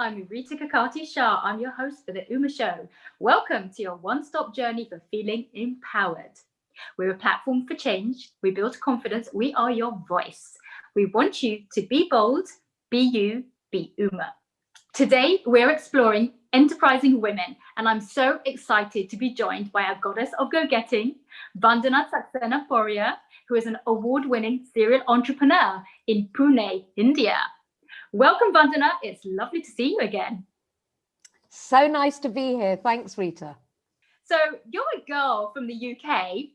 I'm Rita Kakati-Shah. I'm your host for the Uma Show. Welcome to your one-stop journey for feeling empowered. We're a platform for change. We build confidence. We are your voice. We want you to be bold, be you, be Uma. Today, we're exploring enterprising women, and I'm so excited to be joined by our goddess of go-getting, Vandana Saxena Poria, who is an award-winning serial entrepreneur in Pune, India. Welcome, Vandana. It's lovely to see you again. So nice to be here. Thanks, Rita. So you're a girl from the UK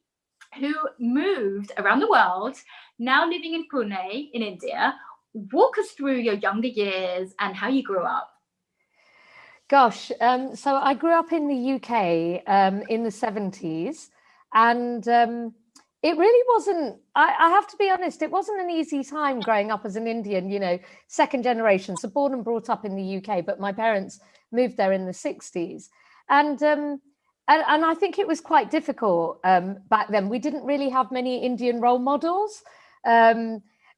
who moved around the world, now living in Pune in India. Walk us through your younger years and how you grew up. Gosh, so I grew up in the UK in the 70s, and it really wasn't, I have to be honest, it wasn't an easy time growing up as an Indian, you know, second generation, so born and brought up in the UK, but my parents moved there in the 60s. And I think it was quite difficult back then. We didn't really have many Indian role models.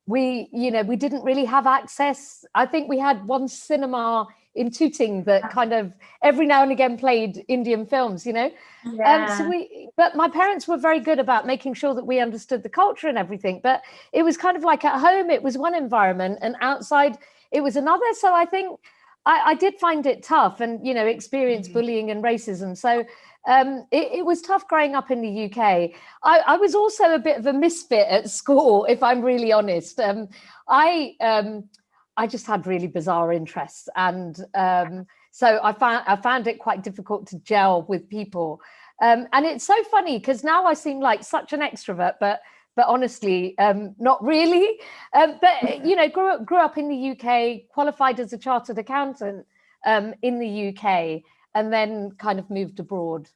We didn't really have access. I think we had one cinema in Tooting that kind of every now and again played Indian films, you know. Yeah. But my parents were very good about making sure that we understood the culture and everything. But it was kind of like at home, it was one environment, and outside it was another. So I think I did find it tough, and, you know, experience bullying and racism. So it was tough growing up in the UK. I was also a bit of a misfit at school, if I'm really honest. I just had really bizarre interests, and so I found it quite difficult to gel with people. And it's so funny because now I seem like such an extrovert, but honestly, not really. But you know, grew up in the UK, qualified as a chartered accountant in the UK, and then kind of moved abroad.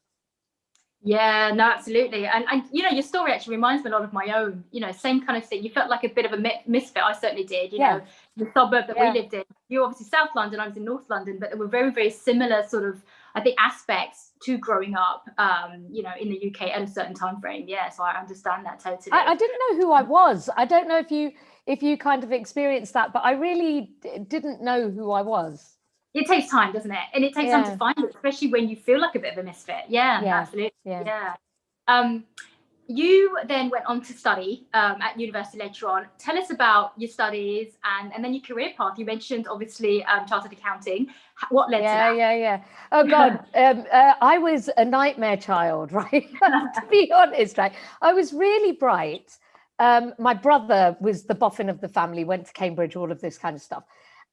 Yeah, no, absolutely. And you know, your story actually reminds me a lot of my own, you know, same kind of thing. You felt like a bit of a misfit. I certainly did, you know, the suburb that we lived in. You're obviously South London, I was in North London, but there were very, very similar sort of, I think, aspects to growing up, you know, in the UK at a certain time frame. Yeah, so I understand that totally. I didn't know who I was. I don't know if you kind of experienced that, but I really didn't know who I was. It takes time, doesn't it? And it takes time to find it, especially when you feel like a bit of a misfit. Yeah, absolutely. Yeah. You then went on to study at university later on. Tell us about your studies and then your career path. You mentioned, obviously, chartered accounting. What led to that? Yeah. Oh, God. I was a nightmare child, right? To be honest, right? I was really bright. My brother was the boffin of the family, went to Cambridge, all of this kind of stuff.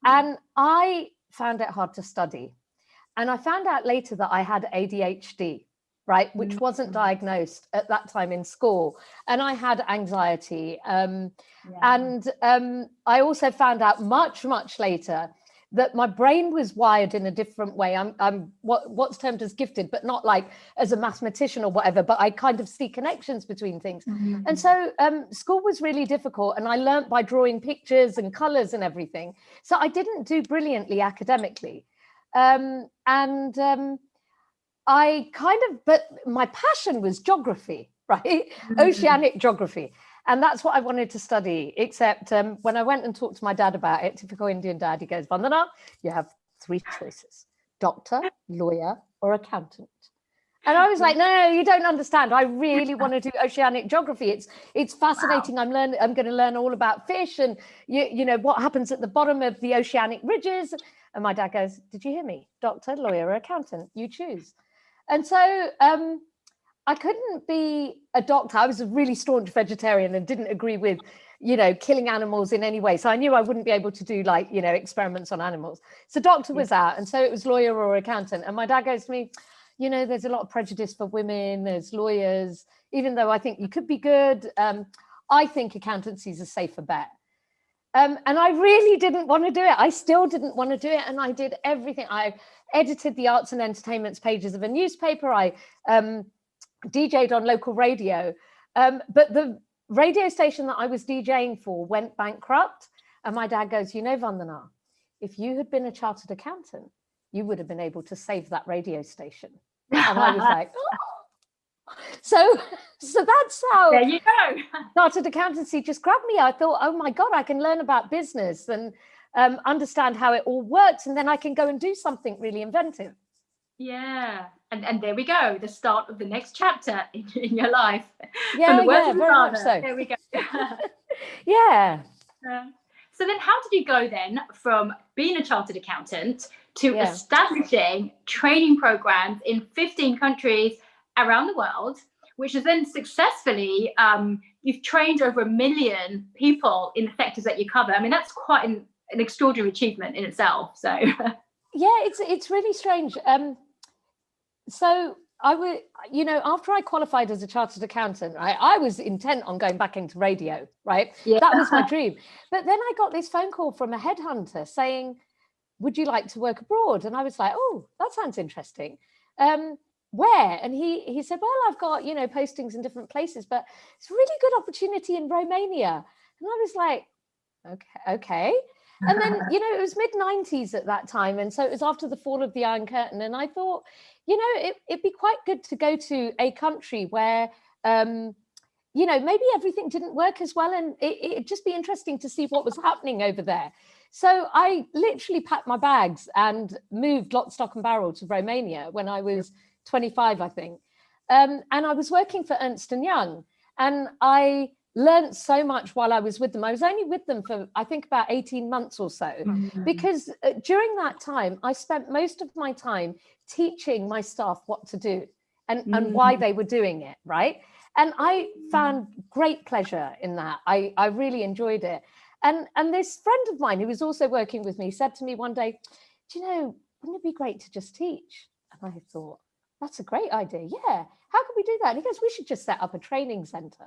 And I found it hard to study. And I found out later that I had ADHD, right, which wasn't diagnosed at that time in school. And I had anxiety. And I also found out much, much later that my brain was wired in a different way. I'm what's termed as gifted, but not like as a mathematician or whatever, but I kind of see connections between things. And so school was really difficult, and I learned by drawing pictures and colors and everything. So I didn't do brilliantly academically. I kind of, but my passion was geography, right? Oceanic geography. And that's what I wanted to study, except when I went and talked to my dad about it, typical Indian dad, he goes, Vandana, you have 3 choices: doctor, lawyer, or accountant. And I was like, no, you don't understand. I really want to do oceanic geography. It's fascinating. Wow. I'm going to learn all about fish and, you know, what happens at the bottom of the oceanic ridges. And my dad goes, did you hear me? Doctor, lawyer, or accountant, you choose. And so I couldn't be a doctor. I was a really staunch vegetarian and didn't agree with, you know, killing animals in any way. So I knew I wouldn't be able to do, like, you know, experiments on animals. So doctor was out. And so it was lawyer or accountant. And my dad goes to me, you know, there's a lot of prejudice for women, there's lawyers, even though I think you could be good. I think accountancy is a safer bet. And I really didn't want to do it. I still didn't want to do it. And I did everything. I edited the arts and entertainments pages of a newspaper. I DJ'd on local radio. But the radio station that I was DJing for went bankrupt. And my dad goes, you know, Vandana, if you had been a chartered accountant, you would have been able to save that radio station. And I was like, oh. So that's how there you go. Chartered accountancy just grabbed me. I thought, oh my God, I can learn about business. And understand how it all works, and then I can go and do something really inventive. Yeah. And there we go, the start of the next chapter in your life. Yeah, From the words yeah, of your very much father. so. There we go. Yeah. So then how did you go then from being a chartered accountant to Yeah. establishing training programs in 15 countries around the world, which is then successfully, you've trained over 1 million people in the sectors that you cover. I mean, that's quite an extraordinary achievement in itself. So yeah, it's really strange. So I would, you know, after I qualified as a chartered accountant, right, I was intent on going back into radio, right? Yeah. That was my dream. But then I got this phone call from a headhunter saying, would you like to work abroad? And I was like, oh, that sounds interesting. Where? And he said, well, I've got, you know, postings in different places, but it's a really good opportunity in Romania. And I was like, okay. And then, you know, it was mid-90s at that time. And so it was after the fall of the Iron Curtain. And I thought, you know, it'd be quite good to go to a country where, you know, maybe everything didn't work as well. And it'd just be interesting to see what was happening over there. So I literally packed my bags and moved lock, stock and barrel to Romania when I was 25, I think. And I was working for Ernst & Young. And I learned so much while I was with them. I was only with them for, I think, about 18 months or so, because during that time, I spent most of my time teaching my staff what to do and why they were doing it, right? And I found great pleasure in that. I really enjoyed it. And this friend of mine who was also working with me said to me one day, do you know, wouldn't it be great to just teach? And I thought, that's a great idea. Yeah. How can we do that? And he goes, we should just set up a training center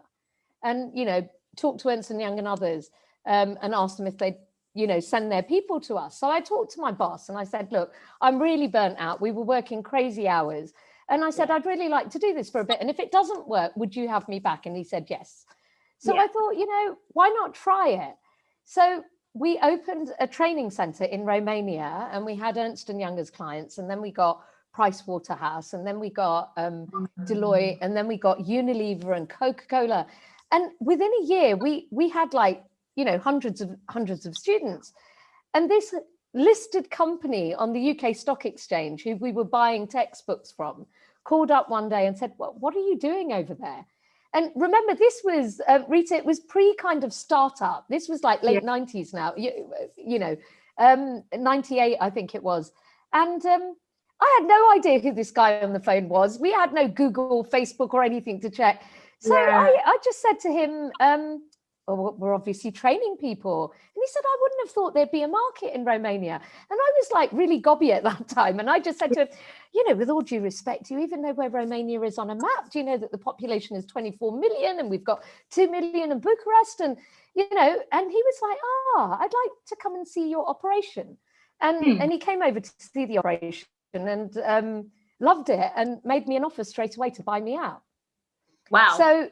and, you know, talk to Ernst & Young and others and ask them if they'd, you know, send their people to us. So I talked to my boss and I said, look, I'm really burnt out. We were working crazy hours. And I said, I'd really like to do this for a bit. And if it doesn't work, would you have me back? And he said, yes. So I thought, you know, why not try it? So we opened a training center in Romania and we had Ernst & Young as clients. And then we got Price Waterhouse, and then we got Deloitte, and then we got Unilever and Coca-Cola. And within a year, we had, like, you know, hundreds of students. And this listed company on the UK Stock Exchange, who we were buying textbooks from, called up one day and said, well, what are you doing over there? And remember, this was, Rita, it was pre-kind of startup. This was like late 90s now, you know, 98, I think it was. And I had no idea who this guy on the phone was. We had no Google, Facebook or anything to check. So I just said to him, well, we're obviously training people. And he said, I wouldn't have thought there'd be a market in Romania. And I was like really gobby at that time. And I just said to him, you know, with all due respect, do you even know where Romania is on a map? Do you know that the population is 24 million and we've got 2 million in Bucharest? And, you know, and he was like, I'd like to come and see your operation. And he came over to see the operation and loved it and made me an offer straight away to buy me out. Wow. So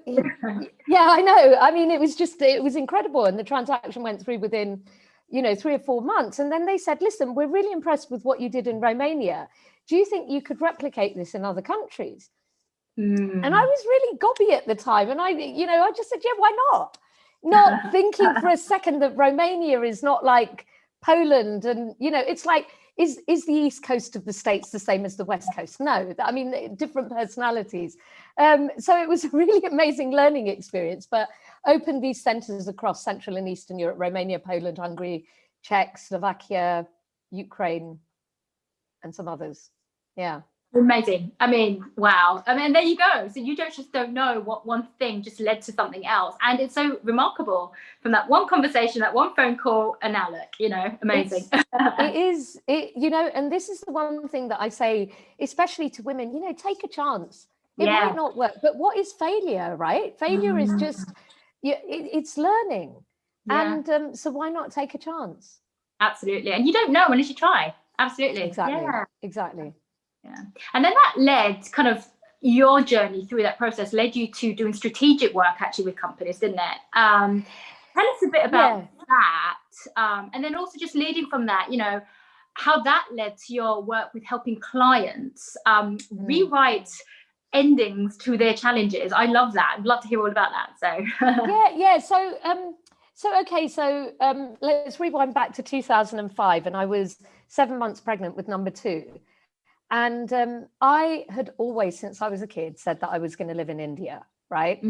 yeah, I know. I mean, it was incredible. And the transaction went through within, you know, 3 or 4 months. And then they said, listen, we're really impressed with what you did in Romania. Do you think you could replicate this in other countries? And I was really gobby at the time. And I just said, yeah, why not? Not thinking for a second that Romania is not like Poland. And, you know, it's like, is the East Coast of the States the same as the West Coast? No, I mean, different personalities. So it was a really amazing learning experience, but opened these centers across Central and Eastern Europe, Romania, Poland, Hungary, Czech, Slovakia, Ukraine, and some others. Yeah. Amazing. I mean, wow. I mean, there you go. So you don't know what one thing just led to something else. And it's so remarkable from that one conversation, that one phone call, and now look, you know, amazing. You know, and this is the one thing that I say, especially to women, you know, take a chance. It might not work, but what is failure, right? Failure is just, it's learning. Yeah. And so why not take a chance? Absolutely. And you don't know unless you try. Absolutely. Exactly. Yeah. Exactly. Yeah. And then that led kind of your journey through that process led you to doing strategic work actually with companies, didn't it? Tell us a bit about that. And then also just leading from that, you know, how that led to your work with helping clients rewrite endings to their challenges. I love that. I'd love to hear all about that. So yeah. Let's rewind back to 2005, and I was 7 months pregnant with number two. And I had always, since I was a kid, said that I was going to live in India, right?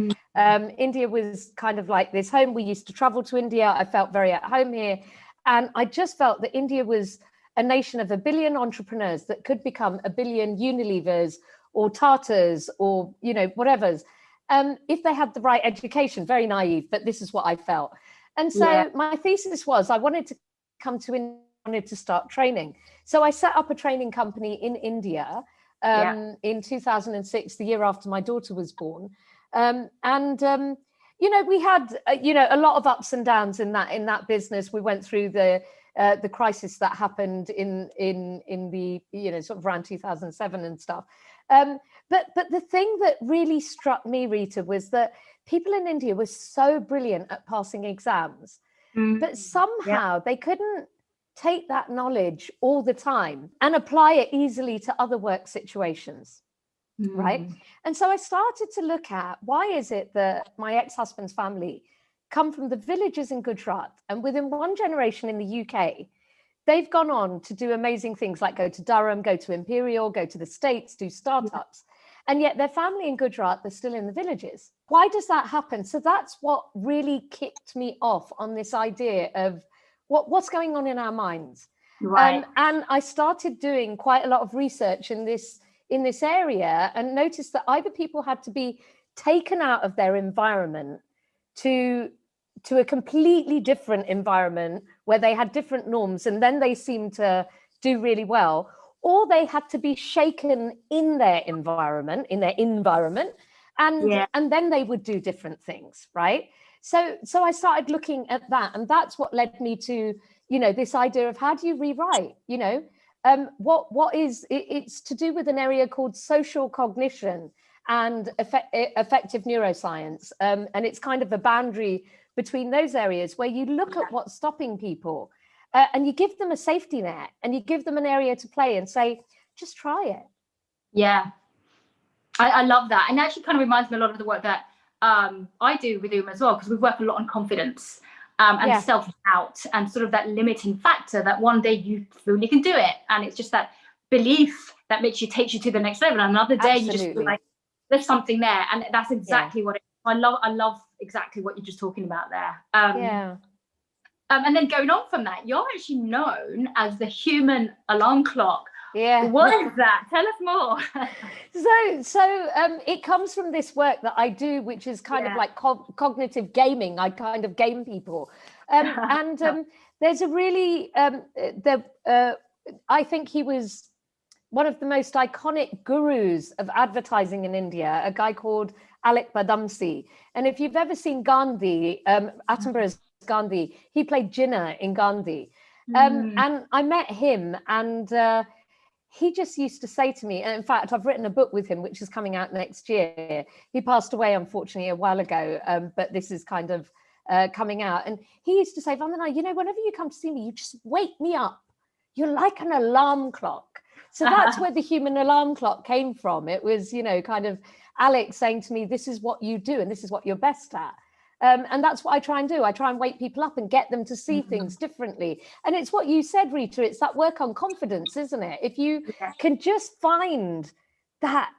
India was kind of like this home. We used to travel to India. I felt very at home here. And I just felt that India was a nation of 1 billion entrepreneurs that could become 1 billion Unilevers or Tatas or, you know, whatever's, if they had the right education. Very naive, but this is what I felt. And so my thesis was I wanted to come to India, wanted to start training. So I set up a training company in India in 2006, the year after my daughter was born. You know, we had, you know, a lot of ups and downs in that business. We went through the crisis that happened in the, you know, sort of around 2007 and stuff. But the thing that really struck me, Rita, was that people in India were so brilliant at passing exams, but somehow they couldn't take that knowledge all the time and apply it easily to other work situations. Right. And so I started to look at, why is it that my ex-husband's family come from the villages in Gujarat, and within one generation in the UK, they've gone on to do amazing things like go to Durham, go to Imperial, go to the States, do startups. And yet their family in Gujarat, they're still in the villages. Why does that happen? So that's what really kicked me off on this idea of what's going on in our minds. Right. And I started doing quite a lot of research in this area, and noticed that either people had to be taken out of their environment to a completely different environment where they had different norms, and then they seemed to do really well, or they had to be shaken in their environment, and then they would do different things, right? So I started looking at that, and that's what led me to, you know, this idea of how do you rewrite, you know, it's to do with an area called social cognition and effective neuroscience. And it's kind of a boundary between those areas where you look at what's stopping people and you give them a safety net and you give them an area to play and say, just try it. Yeah, I love that. And actually kind of reminds me a lot of the work that I do with as well, because we work a lot on confidence. And self-doubt and sort of that limiting factor that one day you feel you can do it. And it's just that belief that takes you to the next level. And another day you just feel like there's something there. And that's exactly what it is. I love exactly what you're just talking about there. And then going on from that, you're actually known as the human alarm clock. Yeah. What is that? Tell us more. So it comes from this work that I do, which is kind of like cognitive gaming. I kind of game people. There's a really, I think he was one of the most iconic gurus of advertising in India, a guy called Alec Badamsi. And if you've ever seen Gandhi, Attenborough's Gandhi, he played Jinnah in Gandhi. And I met him, and he just used to say to me, and in fact, I've written a book with him, which is coming out next year. He passed away, unfortunately, a while ago, but this is kind of coming out. And he used to say, Vandana, you know, whenever you come to see me, you just wake me up. You're like an alarm clock. So that's where the human alarm clock came from. It was, you know, kind of Alex saying to me, this is what you do, and this is what you're best at. And that's what I try and do. I try and wake people up and get them to see things differently. And it's what you said, Rita, it's that work on confidence, isn't it? If you can just find that,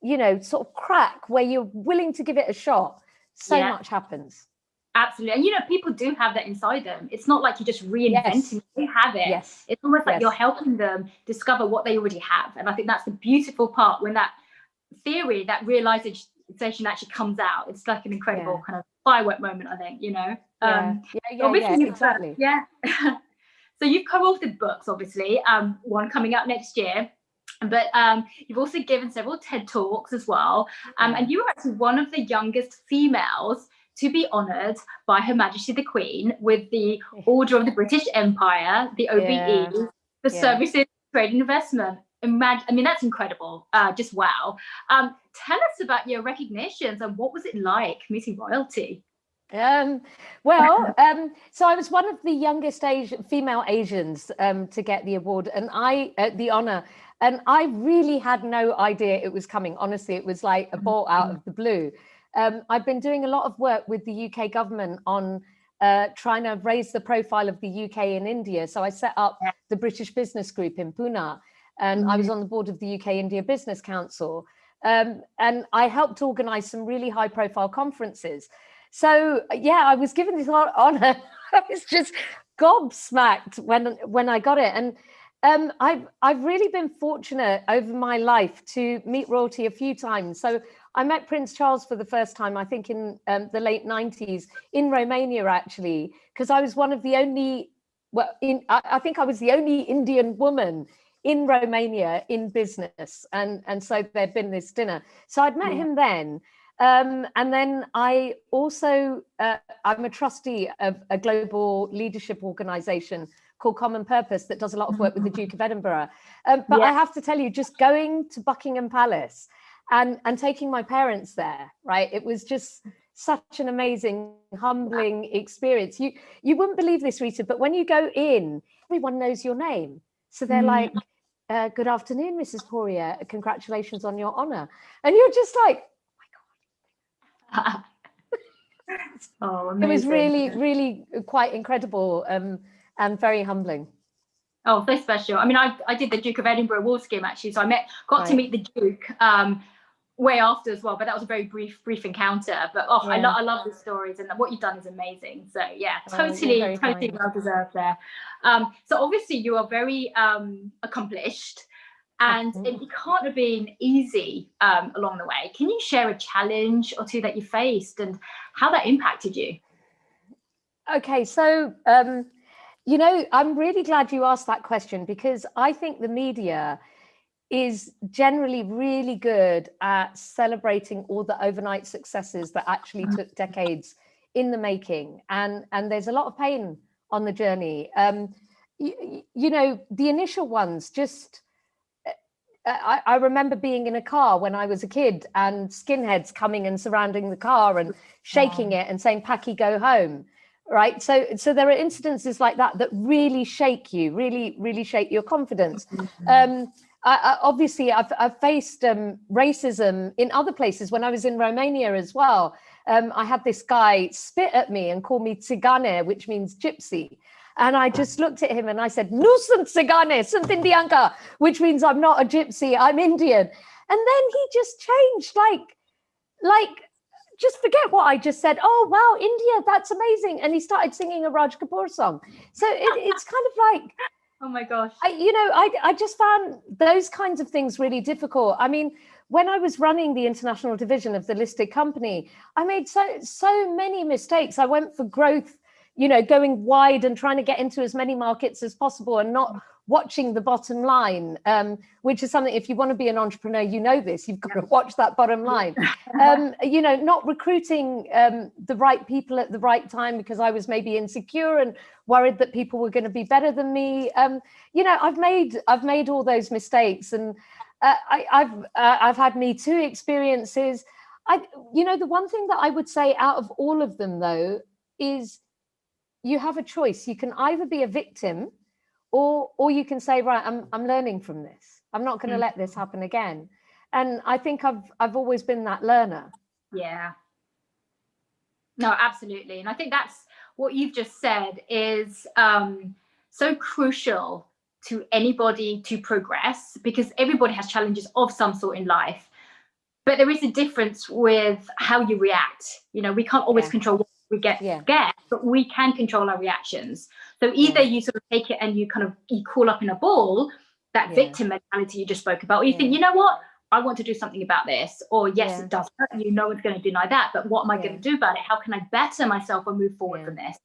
you know, sort of crack where you're willing to give it a shot, so much happens. Absolutely. And, you know, people do have that inside them. It's not like you're just reinventing, they have it. It's almost like you're helping them discover what they already have. And I think that's the beautiful part when that theory, that realization actually comes out. It's like an incredible kind of firework moment, I think, you know. Exactly. So you've co-authored books, obviously, one coming out next year, but you've also given several TED Talks as well. And you were actually one of the youngest females to be honoured by Her Majesty the Queen with the Order of the British Empire, the OBE, for services, trade and investment. I mean, that's incredible. Just wow. Tell us about your recognitions and what was it like meeting royalty? So I was one of the youngest female Asians to get the award, and the honour, and I really had no idea it was coming. Honestly, it was like a ball out of the blue. I've been doing a lot of work with the UK government on trying to raise the profile of the UK in India. So I set up the British Business Group in Pune, and I was on the board of the UK India Business Council. And I helped organize some really high profile conferences. So yeah, I was given this honor. I was just gobsmacked when I got it. And I've really been fortunate over my life to meet royalty a few times. So I met Prince Charles for the first time, I think in the late 90s in Romania, actually, because I was one of the only, I think I was the only Indian woman in Romania in business. And so there'd been this dinner. So I'd met him then. And then I also, I'm a trustee of a global leadership organization called Common Purpose that does a lot of work with the Duke of Edinburgh. But I have to tell you, just going to Buckingham Palace and taking my parents there, right? It was just such an amazing, humbling experience. You wouldn't believe this, Rita, but when you go in, everyone knows your name. So they're like, good afternoon, Mrs. Poria. Congratulations on your honor. And you're just like, oh, amazing. It was really, really quite incredible and very humbling. Oh, so special. I mean, I did the Duke of Edinburgh award scheme actually, so I got to meet the Duke way after as well, but that was a very brief encounter. But I love the stories, and what you've done is amazing. So yeah, totally well deserved there. So obviously you are very accomplished, and it can't have been easy along the way. Can you share a challenge or two that you faced and how that impacted you? Okay, so you know, I'm really glad you asked that question, because I think the media is generally really good at celebrating all the overnight successes that actually took decades in the making, and there's a lot of pain on the journey. You know, the initial ones, just I remember being in a car when I was a kid and skinheads coming and surrounding the car and shaking it and saying, "Packy, go home." Right. So there are incidences like that really shake you, really shake your confidence. Obviously, I've faced racism in other places. When I was in Romania as well, I had this guy spit at me and call me Țigane, which means gypsy. And I just looked at him and I said, "Nu sunt Țigane, sunt indianca," which means I'm not a gypsy, I'm Indian. And then he just changed, like, just forget what I just said. "Oh, wow, India, that's amazing." And he started singing a Raj Kapoor song. So it's kind of like, oh my gosh. I just found those kinds of things really difficult. I mean, when I was running the international division of the listed company, I made so many mistakes. I went for growth, you know, going wide and trying to get into as many markets as possible and not watching the bottom line, which is something, if you want to be an entrepreneur, you know this, you've got to watch that bottom line. You know, not recruiting the right people at the right time because I was maybe insecure and worried that people were going to be better than me. You know, I've made all those mistakes, and I've had Me Too experiences. You know, the one thing that I would say out of all of them, though, is you have a choice. You can either be a victim, or you can say, right, I'm learning from this. I'm not going to let this happen again. And I think I've always been that learner. Yeah. No, absolutely. And I think that's what you've just said is so crucial to anybody to progress, because everybody has challenges of some sort in life. But there is a difference with how you react. You know, we can't always control what we get, but we can control our reactions. So either you sort of take it and you call up in a ball, that victim mentality you just spoke about, or you think, you know what, I want to do something about this, or yes, it does hurt you, no one's going to deny that, but what am I going to do about it? How can I better myself and move forward from this?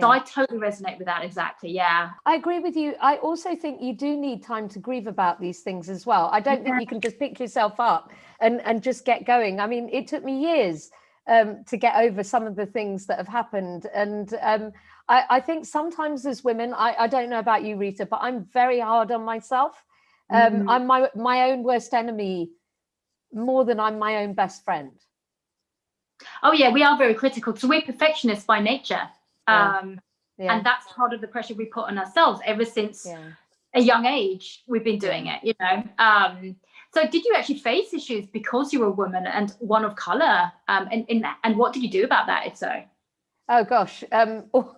So I totally resonate with that. Exactly. Yeah. I agree with you. I also think you do need time to grieve about these things as well. I don't think you can just pick yourself up and just get going. I mean, it took me years to get over some of the things that have happened. And I think sometimes as women, I don't know about you, Rita, but I'm very hard on myself. I'm my own worst enemy more than I'm my own best friend. Oh yeah, we are very critical. So we're perfectionists by nature. And that's part of the pressure we put on ourselves ever since a young age. We've been doing it, you know. So did you actually face issues because you were a woman and one of color? And what did you do about that, if so? Oh gosh. Several,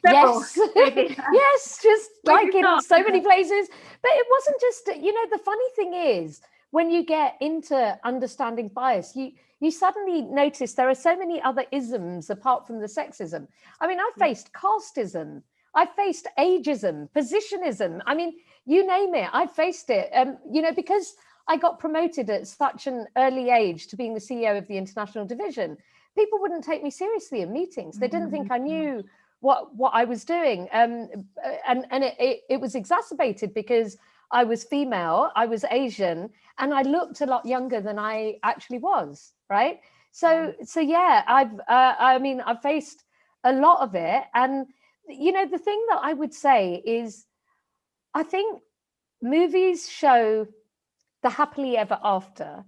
Yes, maybe. yes, just Where do like you in start? so many places. But it wasn't just, the funny thing is, when you get into understanding bias, you suddenly notice there are so many other isms apart from the sexism. I mean, I faced casteism, I faced ageism, positionism. I mean, you name it, I faced it. Because I got promoted at such an early age to being the CEO of the international division, people wouldn't take me seriously in meetings. They didn't think I knew what I was doing. And it was exacerbated because I was female, I was Asian, and I looked a lot younger than I actually was, right? So yeah, I've faced a lot of it. And, the thing that I would say is, I think movies show the happily ever after,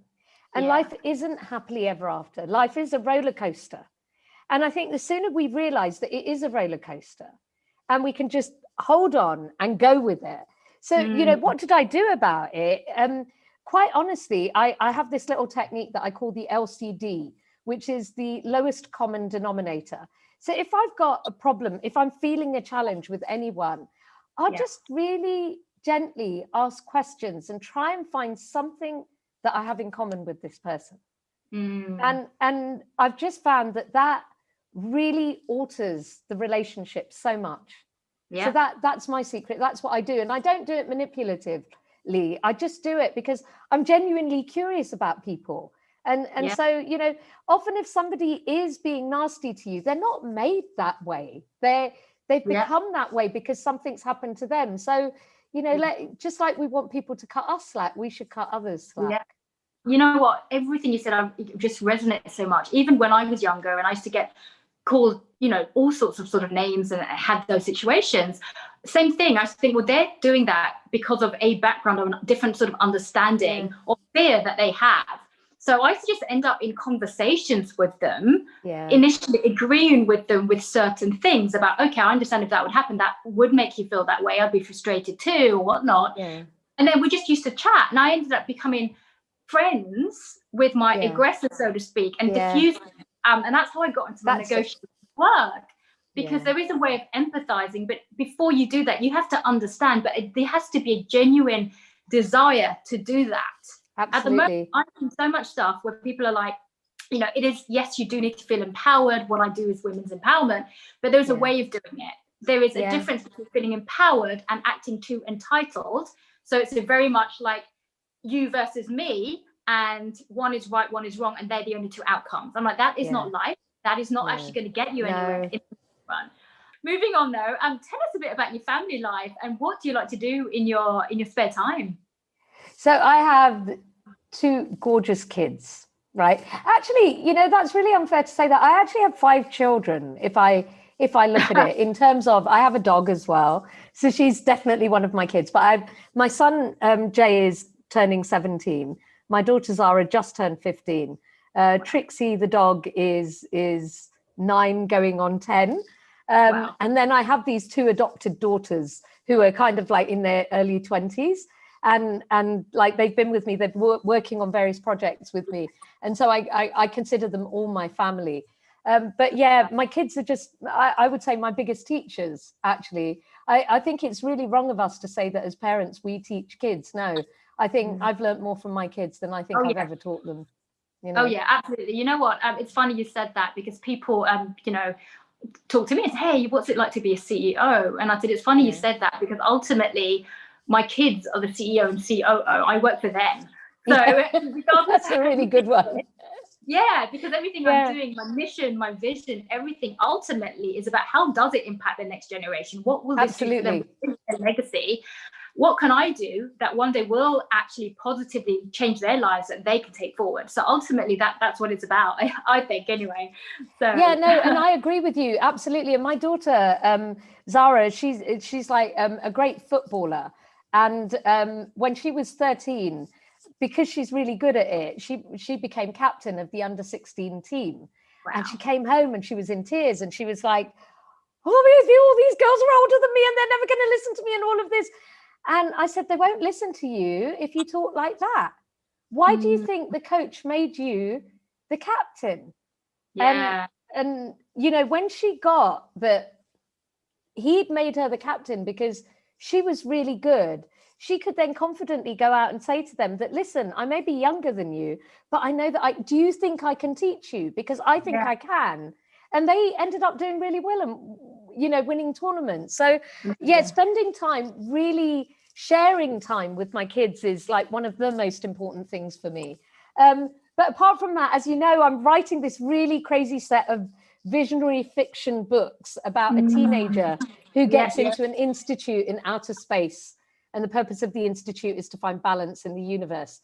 and life isn't happily ever after. Life is a roller coaster. And I think the sooner we realize that it is a roller coaster and we can just hold on and go with it. So, what did I do about it? Quite honestly, I have this little technique that I call the LCD, which is the lowest common denominator. So if I've got a problem, if I'm feeling a challenge with anyone, I'll just really gently ask questions and try and find something that I have in common with this person. And I've just found that really alters the relationship so much. So that's my secret. That's what I do. And I don't do it manipulatively. I just do it because I'm genuinely curious about people. And so, often if somebody is being nasty to you, they're not made that way. They've become that way because something's happened to them. So, just like we want people to cut us slack, we should cut others slack. Yeah. You know what? Everything you said just resonates so much. Even when I was younger and I used to get called, all sorts of sort of names and had those situations, same thing. I think, well, they're doing that because of a background of a different sort of understanding or fear that they have. So I used to just end up in conversations with them, initially agreeing with them with certain things about, okay, I understand if that would happen, that would make you feel that way. I'd be frustrated too or whatnot. Yeah. And then we just used to chat, and I ended up becoming friends with my aggressor, so to speak, and diffusing. And that's how I got into my negotiation work, because there is a way of empathizing, but before you do that, you have to understand, but there has to be a genuine desire to do that. Absolutely. At the moment, I'm seeing so much stuff where people are like, it is, yes, you do need to feel empowered. What I do is women's empowerment, but there's a way of doing it. There is a difference between feeling empowered and acting too entitled. So it's very much like you versus me, and one is right, one is wrong, and they're the only two outcomes. I'm like, that is not life. That is not actually going to get you anywhere in the run. Moving on though, tell us a bit about your family life and what do you like to do in your spare time? So I have 2 gorgeous kids, right? Actually, that's really unfair to say that. I actually have 5 children, if I look at it in terms of, I have a dog as well. So she's definitely one of my kids. But my son, Jay, is turning 17. My daughter Zara just turned 15. Trixie, the dog, is 9 going on 10. And then I have these 2 adopted daughters who are kind of like in their early 20s. And like they've been with me, they've working on various projects with me. And so I consider them all my family. But yeah, my kids are just, I would say, my biggest teachers, actually. I think it's really wrong of us to say that as parents, we teach kids. No, I think I've learned more from my kids than I think I've ever taught them. Oh yeah, absolutely. You know what? It's funny you said that, because people, talk to me and say, hey, what's it like to be a CEO? And I said, it's funny you said that, because ultimately my kids are the CEO and COO. I work for them. So that's a really good one. Yeah, because everything I'm doing, my mission, my vision, everything ultimately is about how does it impact the next generation? What will this do for them? Their legacy? What can I do that one day will actually positively change their lives that they can take forward? So ultimately that's what it's about, I think, anyway. So yeah, no, and I agree with you, absolutely. And my daughter, Zara, she's like a great footballer. And when she was 13, because she's really good at it, she became captain of the under-16 team. Wow. And she came home and she was in tears and she was like, all these girls are older than me and they're never going to listen to me and all of this. And I said, they won't listen to you if you talk like that. Why do you think the coach made you the captain? Yeah. And you know, when she got that he'd made her the captain because she was really good, she could then confidently go out and say to them that, listen, I may be younger than you, but I know that do you think I can teach you? Because I think I can. And they ended up doing really well and, you know, winning tournaments. So yeah, spending time, really sharing time with my kids is like one of the most important things for me. But apart from that, as you know, I'm writing this really crazy set of visionary fiction books about a teenager who gets into an institute in outer space. And the purpose of the institute is to find balance in the universe.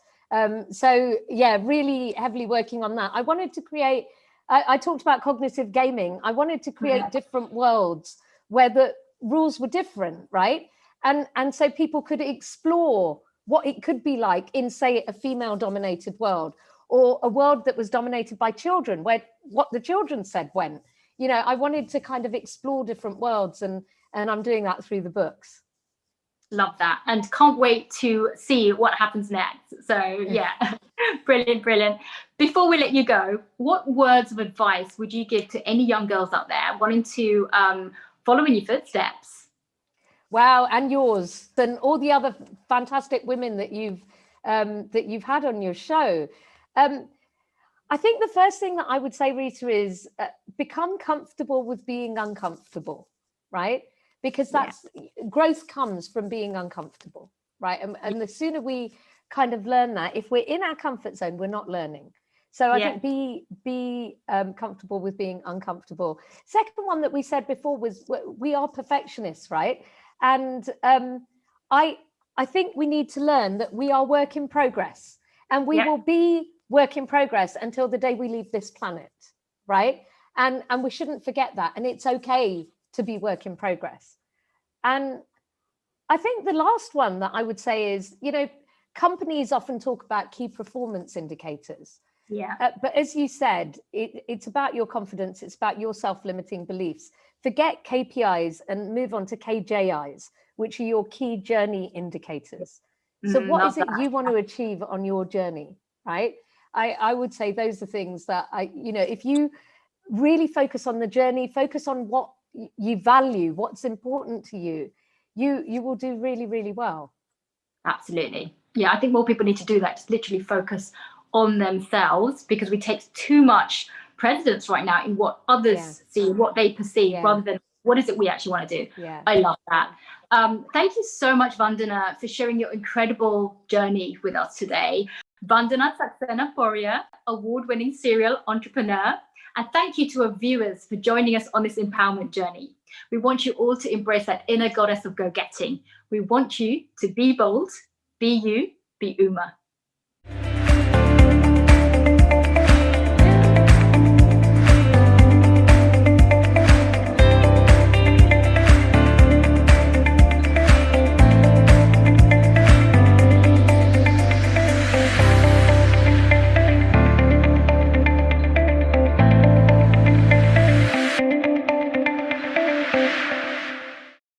So yeah, really heavily working on that. I wanted to create, I talked about cognitive gaming. I wanted to create different worlds where the rules were different, right? And so people could explore what it could be like in, say, a female-dominated world, or a world that was dominated by children, where what the children said went. You know, I wanted to kind of explore different worlds, and I'm doing that through the books. Love that, and can't wait to see what happens next. So yeah, brilliant, brilliant. Before we let you go, what words of advice would you give to any young girls out there wanting to follow in your footsteps? Wow, and yours, and all the other fantastic women that you've had on your show. I think the first thing that I would say, Rita, is become comfortable with being uncomfortable, right? Because that's growth comes from being uncomfortable, right? And the sooner we kind of learn that, if we're in our comfort zone, we're not learning. So I think be comfortable with being uncomfortable. Second one that we said before was we are perfectionists, right? And I think we need to learn that we are work in progress, and we will be work in progress until the day we leave this planet, right? And we shouldn't forget that. And it's okay to be work in progress. And I think the last one that I would say is, you know, companies often talk about key performance indicators. But as you said, it's about your confidence. It's about your self-limiting beliefs. Forget KPIs and move on to KJIs, which are your key journey indicators. So what is it you want to achieve on your journey, right? I would say those are things that you know, if you really focus on the journey, focus on what you value, what's important to you, you will do really, really well. Absolutely. Yeah, I think more people need to do that, just literally focus on themselves, because we take too much precedence right now in what others see, what they perceive, rather than what is it we actually want to do. I love that. Thank you so much, Vandana, for sharing your incredible journey with us today. Vandana Saxena Poria, award-winning serial entrepreneur. And thank you to our viewers for joining us on this empowerment journey. We want you all to embrace that inner goddess of go-getting. We want you to be bold, be you, be Uma.